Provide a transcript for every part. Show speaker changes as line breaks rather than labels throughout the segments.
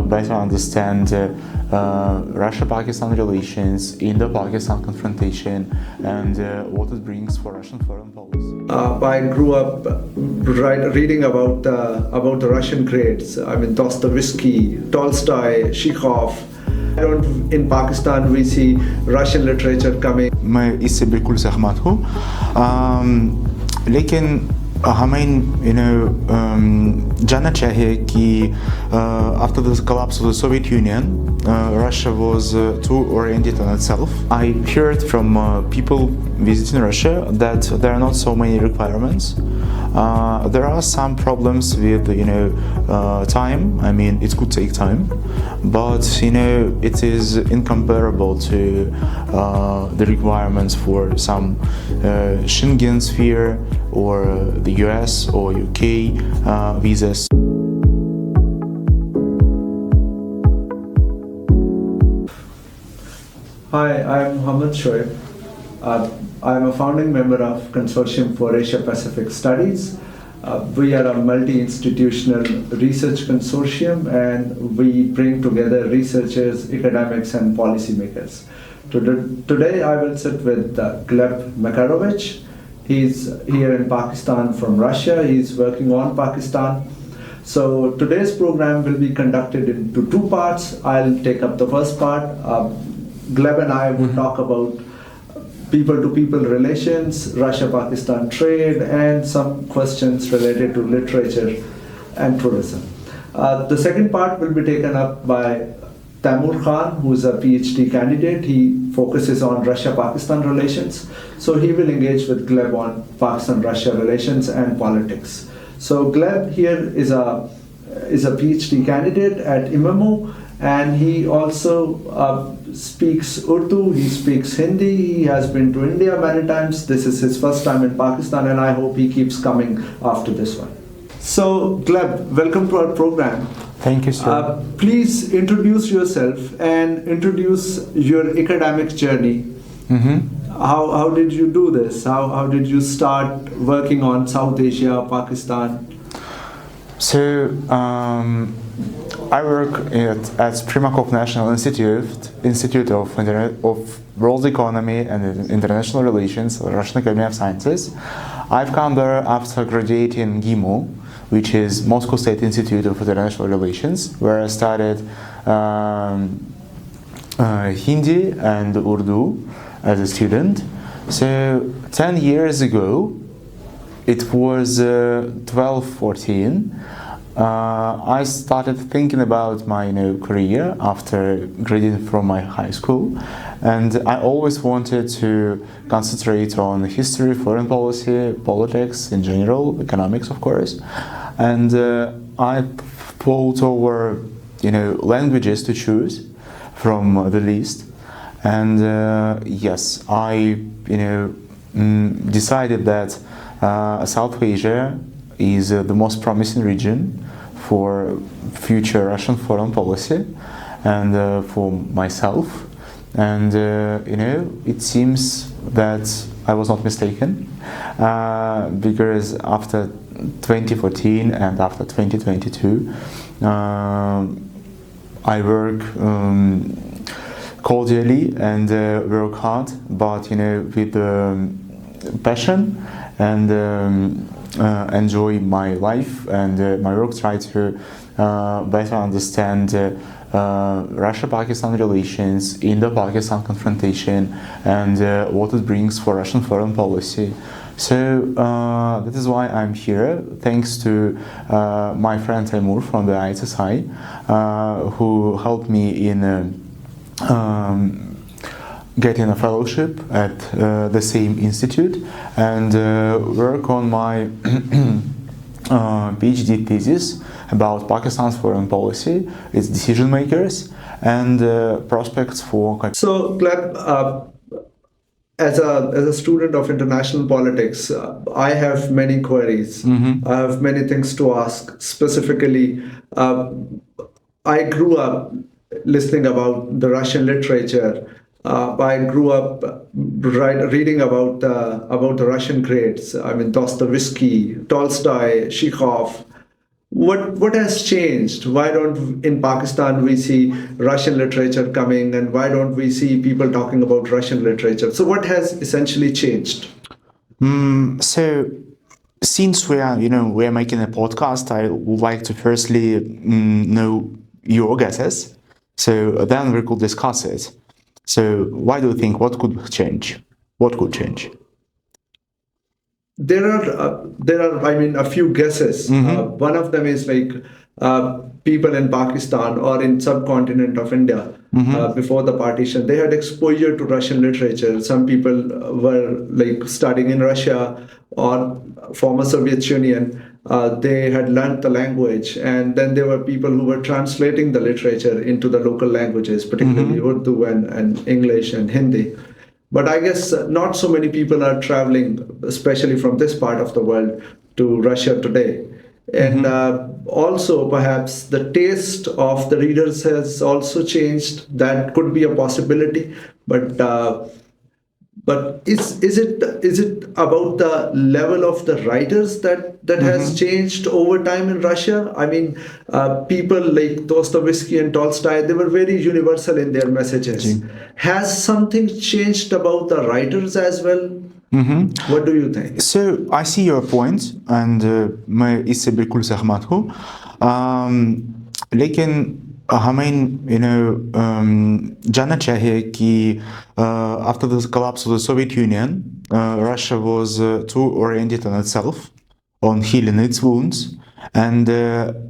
better understand Russia-Pakistan relations in the Pakistan confrontation and what it brings for Russian foreign policy.
I grew up reading about the Russian greats. I mean, Dostoevsky, Tolstoy, Chekhov. In Pakistan, we see Russian literature coming.
मैं इससे बिल्कुल सहमत हूँ, लेकिन हमें जानना चाहिए कि after the collapse of the Soviet Union, Russia was too oriented on itself. I heard from people visiting Russia that there are not so many requirements. There are some problems with time. I mean, it could take time, but it is incomparable to the requirements for some Schengen sphere or the US or UK visas.
Hi, I'm Shoaib. I'm a founding member of Consortium for Asia-Pacific Studies. We are a multi-institutional research consortium, and we bring together researchers, academics, and policymakers. Today I will sit with Gleb Makarevich. He's here in Pakistan from Russia. He's working on Pakistan. So today's program will be conducted into two parts. I'll take up the first part. Gleb and I will talk about people-to-people relations, Russia-Pakistan trade, and some questions related to literature and tourism. The second part will be taken up by Taimur Khan, who is a PhD candidate. He focuses on Russia-Pakistan relations. So he will engage with Gleb on Pakistan-Russia relations and politics. So Gleb here is a PhD candidate at IMMO, and he also speaks Urdu, he speaks Hindi, he has been to India many times. This is his first time in Pakistan, and I hope he keeps coming after this one. So Gleb, welcome to our program.
Thank you, sir.
Please introduce yourself and introduce your academic journey. How did you do this? How did you start working on South Asia, Pakistan?
So I work at Primakov National Institute of World Economy and International Relations, Russian Academy of Sciences. I've come there after graduating GIMO, which is Moscow State Institute of International Relations, where I studied Hindi and Urdu as a student. So 10 years ago, it was 12-14. I started thinking about my career after graduating from my high school, and I always wanted to concentrate on history, foreign policy, politics in general, economics of course, and I thought over languages to choose from the list, and yes, I decided that South Asia is the most promising region for future Russian foreign policy and for myself, and it seems that I was not mistaken, because after 2014 and after 2022 I work cordially and work hard, but with passion, and enjoy my life and my work, try to better understand Russia-Pakistan relations in the Pakistan confrontation and what it brings for Russian foreign policy. So that is why I'm here, thanks to my friend Taimur from the ISSI, who helped me in getting a fellowship at the same institute and work on my PhD thesis about Pakistan's foreign policy, its decision makers, and prospects for.
So, Gleb, as a student of international politics, I have many queries. I have many things to ask. Specifically, I grew up listening about the Russian literature. I grew up reading about the Russian greats. I mean, Dostoevsky, Tolstoy, Chekhov. what has changed? Why don't in Pakistan we see Russian literature coming, and why don't we see people talking about Russian literature? So what has essentially changed?
So since we are making a podcast, I would like to firstly know your guesses, so then we could discuss it. So why do you think what could change? What could change?
There are, I mean, a few guesses. One of them is like people in Pakistan or in subcontinent of India before the partition, they had exposure to Russian literature. Some people were like studying in Russia or former Soviet Union. They had learned the language, and then there were people who were translating the literature into the local languages, particularly Urdu and English and Hindi. But I guess not so many people are traveling, especially from this part of the world, to Russia today. And also, perhaps the taste of the readers has also changed. That could be a possibility. But is it about the level of the writers that has changed over time in Russia? I mean, people like Dostoevsky and Tolstoy, they were very universal in their messages. Has something changed about the writers as well? What do you think?
So I see your point, and मैं इससे बिल्कुल सहमत हूँ. लेकिन हमें जानना चाहिए कि after the collapse of the Soviet Union, Russia was too oriented on itself, on healing its wounds, and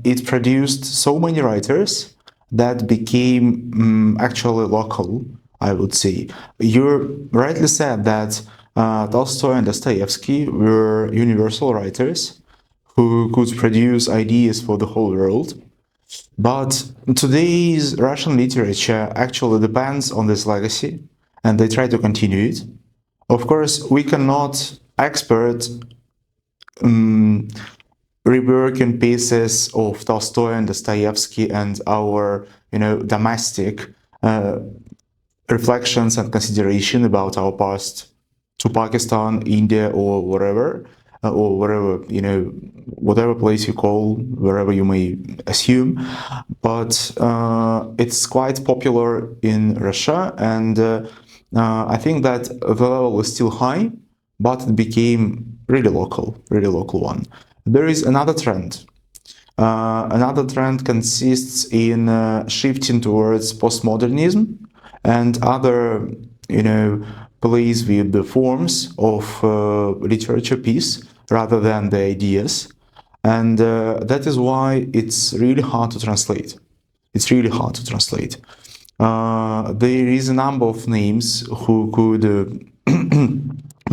it produced so many writers that became actually local, I would say. You rightly said that Tolstoy and Dostoevsky were universal writers who could produce ideas for the whole world. But today's Russian literature actually depends on this legacy, and they try to continue it. Of course, we cannot export reworking pieces of Tolstoy and Dostoevsky and our, domestic reflections and consideration about our past to Pakistan, India, or wherever, whatever place you call, wherever you may assume. But it's quite popular in Russia, and I think that the level is still high, but it became really local one. There is another trend. Another trend consists in shifting towards postmodernism and other, plays with the forms of literature piece rather than the ideas. And that is why it's really hard to translate. There is a number of names who could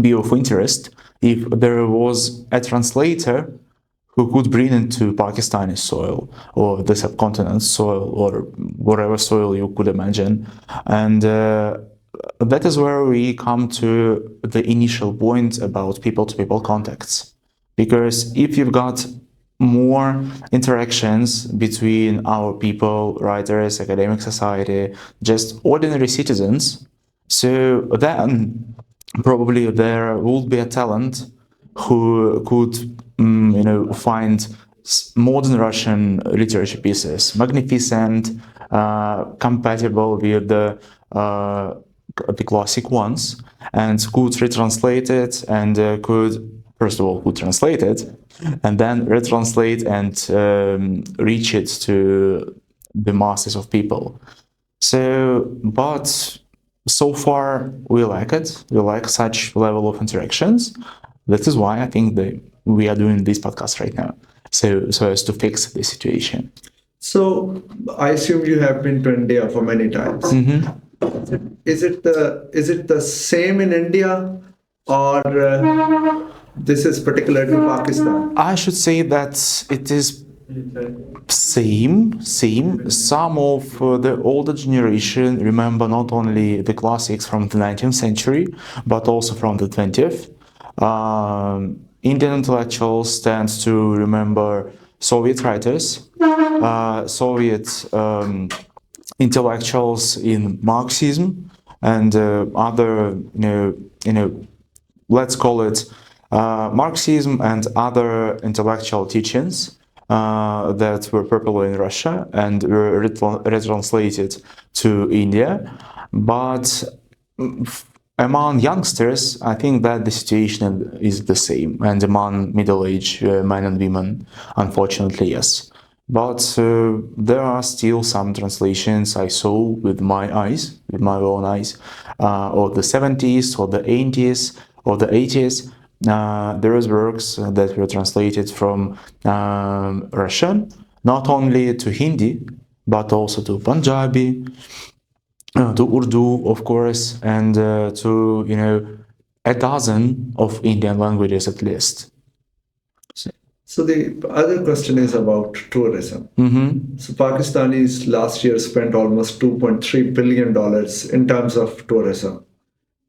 be of interest if there was a translator who could bring into Pakistani soil or the subcontinent soil or whatever soil you could imagine. And that is where we come to the initial point about people-to-people contacts. Because if you've got more interactions between our people, writers, academic society, just ordinary citizens, so then probably there would be a talent who could, find modern Russian literature pieces magnificent, compatible with the classic ones, and could retranslate it and could, first of all, translate it, and then retranslate and reach it to the masses of people. But so far we like it. We like such level of interactions. That is why I think that we are doing this podcast right now, so as to fix the situation.
So I assume you have been to India for many times. Is it the same in India, or this is particular to Pakistan?
I should say that it is same. Some of the older generation remember not only the classics from the 19th century, but also from the 20th. Indian intellectuals tend to remember Soviet writers, Soviet intellectuals in Marxism and other, let's call it Marxism and other intellectual teachings that were popular in Russia and were retranslated to India. But among youngsters, I think that the situation is the same, and among middle-aged men and women, unfortunately, yes. But there are still some translations I saw with my eyes, with my own eyes, of the 70s or the 80s or the 80s. There is works that were translated from Russian, not only to Hindi, but also to Punjabi, to Urdu, of course, and to, a dozen of Indian languages at least.
So the other question is about tourism. So Pakistanis last year spent almost $2.3 billion in terms of tourism.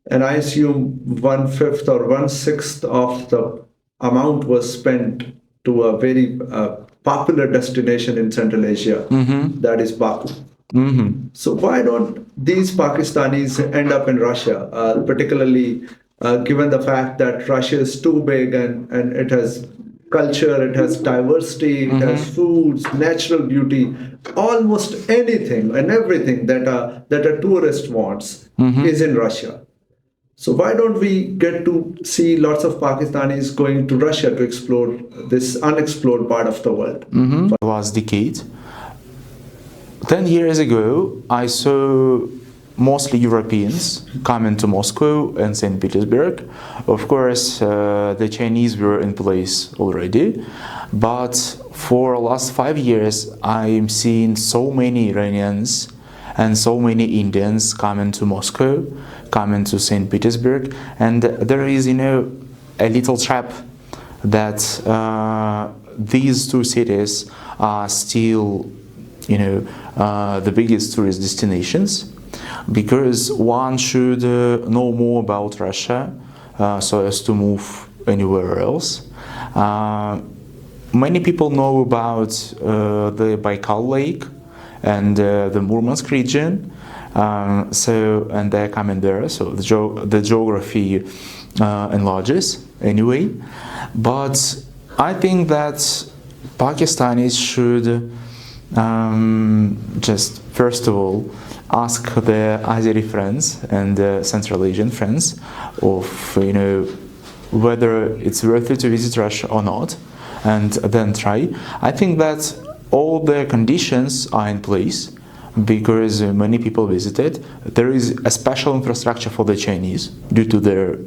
And I assume 1/5 or 1/6 of the amount was spent to a very popular destination in Central Asia, that is Baku. So why don't these Pakistanis end up in Russia, particularly given the fact that Russia is too big and it has culture, it has diversity, it has foods, natural beauty, almost anything and everything that a tourist wants is in Russia. So why don't we get to see lots of Pakistanis going to Russia to explore this unexplored part of the world?
Last decade, 10 years ago, I saw mostly Europeans coming to Moscow and St. Petersburg. Of course, the Chinese were in place already, but for the last 5 years, I'm seeing so many Iranians and so many Indians coming to Moscow, coming to St. Petersburg, and there is, a little trap that these two cities are still, the biggest tourist destinations, because one should know more about Russia so as to move anywhere else. Many people know about the Baikal Lake and the Murmansk region, and they're coming there, so the geography enlarges anyway. But I think that Pakistanis should just first of all ask their Azeri friends and Central Asian friends of whether it's worth it to visit Russia or not, and then try. I think that all the conditions are in place because many people visited. There is a special infrastructure for the Chinese due to their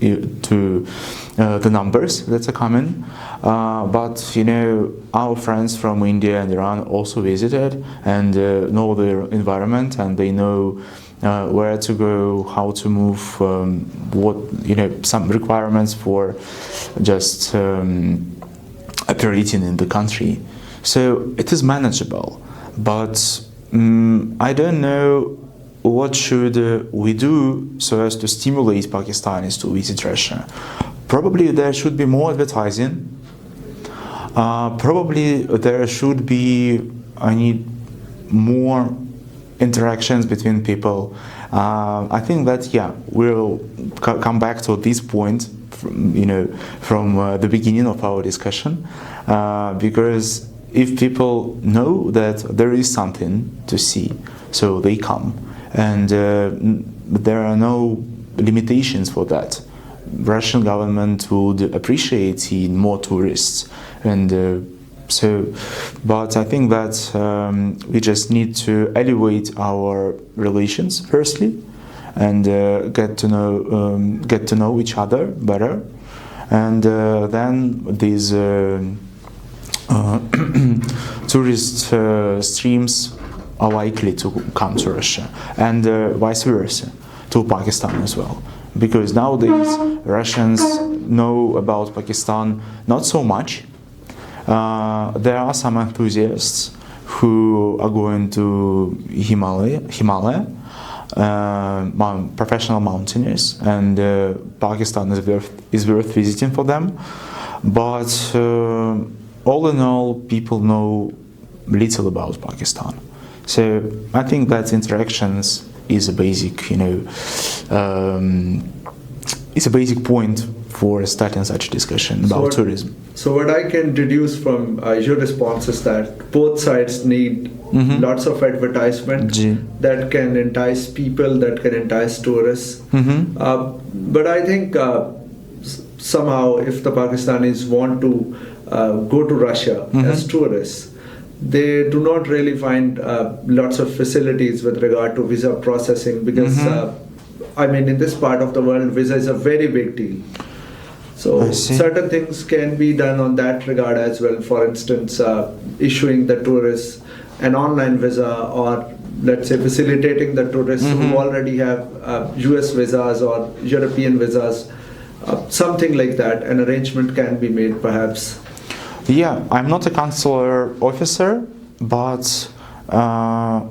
the numbers that are common, but our friends from India and Iran also visited and know their environment, and they know where to go, how to move, what some requirements for just operating in the country. So it is manageable, but I don't know what should we do so as to stimulate Pakistanis to visit Russia. Probably there should be more advertising. Probably there should be more interactions between people. I think that we'll come back to this point from the beginning of our discussion, because if people know that there is something to see, so they come, and there are no limitations for that. Russian government would appreciate seeing more tourists, and but I think that we just need to elevate our relations firstly, and get to know each other better, and then these tourist streams are likely to come to Russia, and vice versa to Pakistan as well, because nowadays Russians know about Pakistan not so much. There are some enthusiasts who are going to Himalaya, professional mountaineers, and Pakistan is worth visiting for them. But all in all, people know little about Pakistan. So I think that interactions is a basic, is a basic point for starting such discussion about tourism.
So what I can deduce from your response is that both sides need lots of advertisement that can entice people, that can entice tourists. But I think somehow if the Pakistanis want to go to Russia as tourists, they do not really find lots of facilities with regard to visa processing because I mean, in this part of the world, visa is a very big deal. So certain things can be done on that regard as well. For instance, issuing the tourists an online visa, or let's say facilitating the tourists who already have US visas or European visas, something like that. An arrangement can be made perhaps.
Yeah, I'm not a consular officer, but I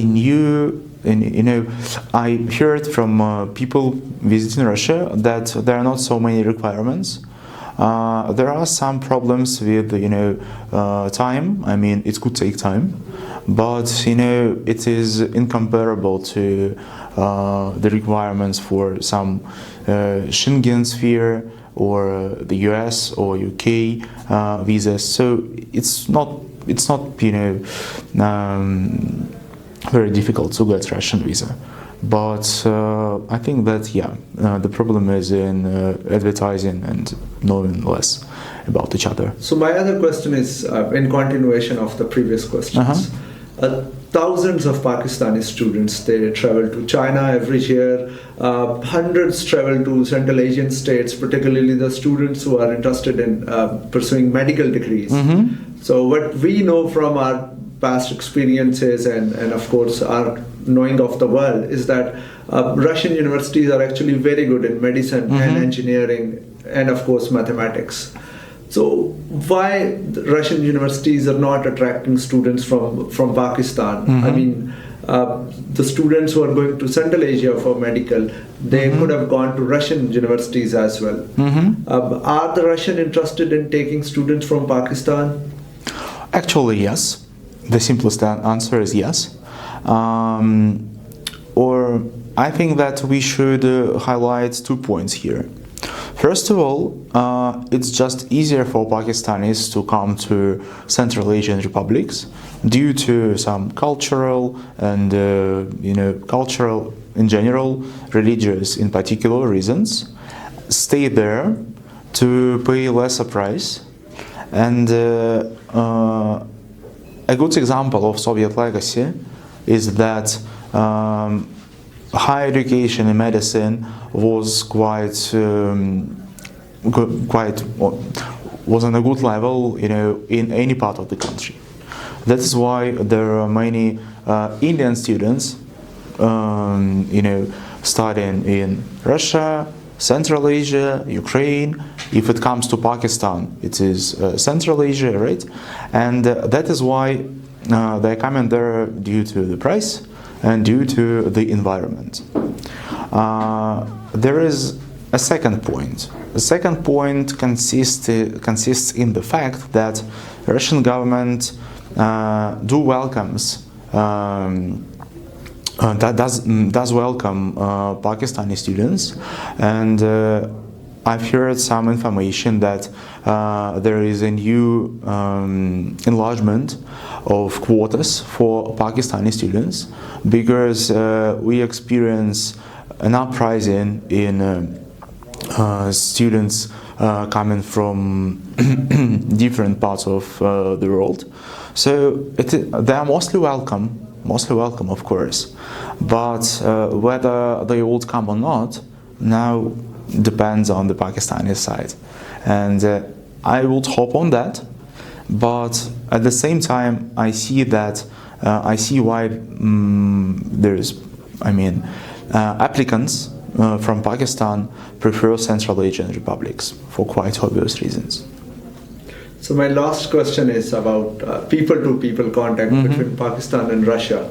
knew, I heard from people visiting Russia that there are not so many requirements. There are some problems with, time. I mean, it could take time, but it is incomparable to the requirements for some Schengen sphere or the US or UK visas. So it's not very difficult to get Russian visa. But I think that the problem is in advertising and knowing less about each other.
So my other question is in continuation of the previous questions. Thousands of Pakistani students, they travel to China every year. Hundreds travel to Central Asian states, particularly the students who are interested in pursuing medical degrees. So what we know from our past experiences and of course our knowing of the world is that Russian universities are actually very good in medicine and engineering and of course mathematics. So why the Russian universities are not attracting students from Pakistan? I mean, the students who are going to Central Asia for medical, they could have gone to Russian universities as well. Are the Russian interested in taking students from Pakistan?
Actually, yes. The simplest answer is yes. Or I think that we should highlight 2 points here. First of all, it's just easier for Pakistanis to come to Central Asian republics due to some cultural and cultural in general, religious in particular reasons. Stay there to pay lesser price, and a good example of Soviet legacy is that higher education in medicine was was on a good level, in any part of the country. That is why there are many Indian students, studying in Russia, Central Asia, Ukraine. If it comes to Pakistan, it is Central Asia, right? And that is why they're coming there due to the price and due to the environment. There is a second point. The second point consists in the fact that Russian government does welcome Pakistani students, and I've heard some information that there is a new enlargement of quotas for Pakistani students because we experience an uprising in students coming from different parts of the world. So they are mostly welcome, of course, but whether they would come or not now depends on the Pakistani side, and I would hope on that. But at the same time, I see why there's, applicants from Pakistan prefer Central Asian republics for quite obvious reasons.
So my last question is about people-to-people contact between Pakistan and Russia.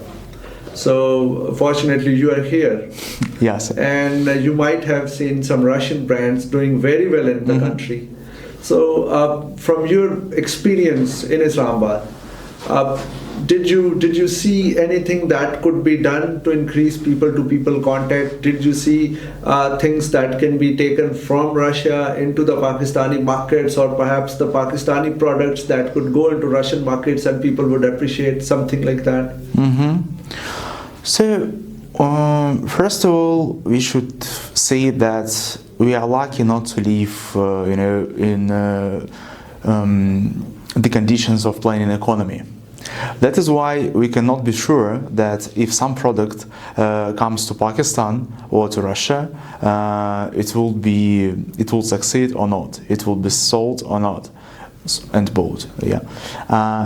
So fortunately you are here.
Yes.
And you might have seen some Russian brands doing very well in the country. So from your experience in Islamabad, Did you see anything that could be done to increase people-to-people contact? Did you see things that can be taken from Russia into the Pakistani markets, or perhaps the Pakistani products that could go into Russian markets and people would appreciate something like that?
So, first of all, we should say that we are lucky not to live, in the conditions of planning economy. That is why we cannot be sure that if some product comes to Pakistan or to Russia, it will succeed or not, it will be sold or not, and both. Yeah,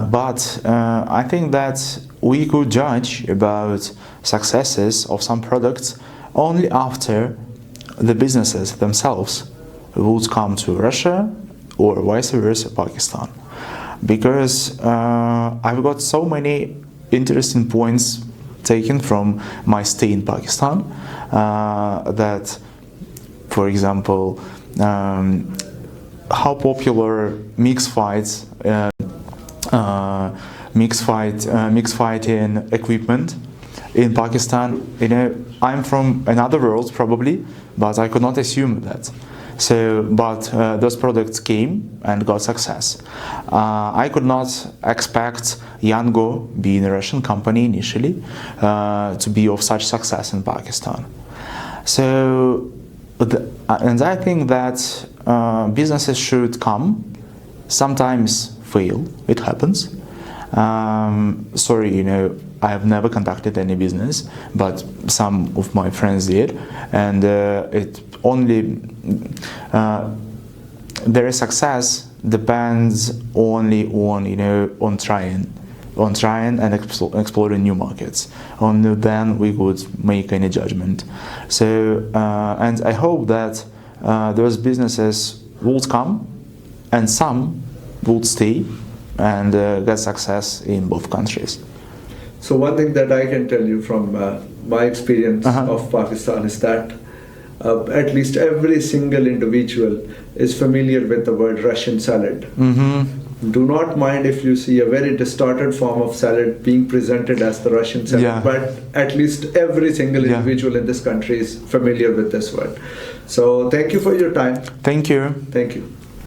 but I think that we could judge about successes of some products only after the businesses themselves would come to Russia or vice versa Pakistan. Because I've got so many interesting points taken from my stay in Pakistan that, for example, how popular mixed fighting equipment in Pakistan. I'm from another world probably, but I could not assume that. So, but those products came and got success. I could not expect Yango, being a Russian company initially, to be of such success in Pakistan. So, and I think that businesses should come, sometimes fail, it happens. Sorry, I have never conducted any business, but some of my friends did, and it only their success depends only on trying and exploring new markets. Only then we could make any judgment. So and I hope that those businesses would come, and some would stay and get success in both countries.
So one thing that I can tell you from my experience of Pakistan is that at least every single individual is familiar with the word Russian salad. Do not mind if you see a very distorted form of salad being presented as the Russian salad, but at least every single individual in this country is familiar with this word. So thank you for your time.
Thank you.
Thank you.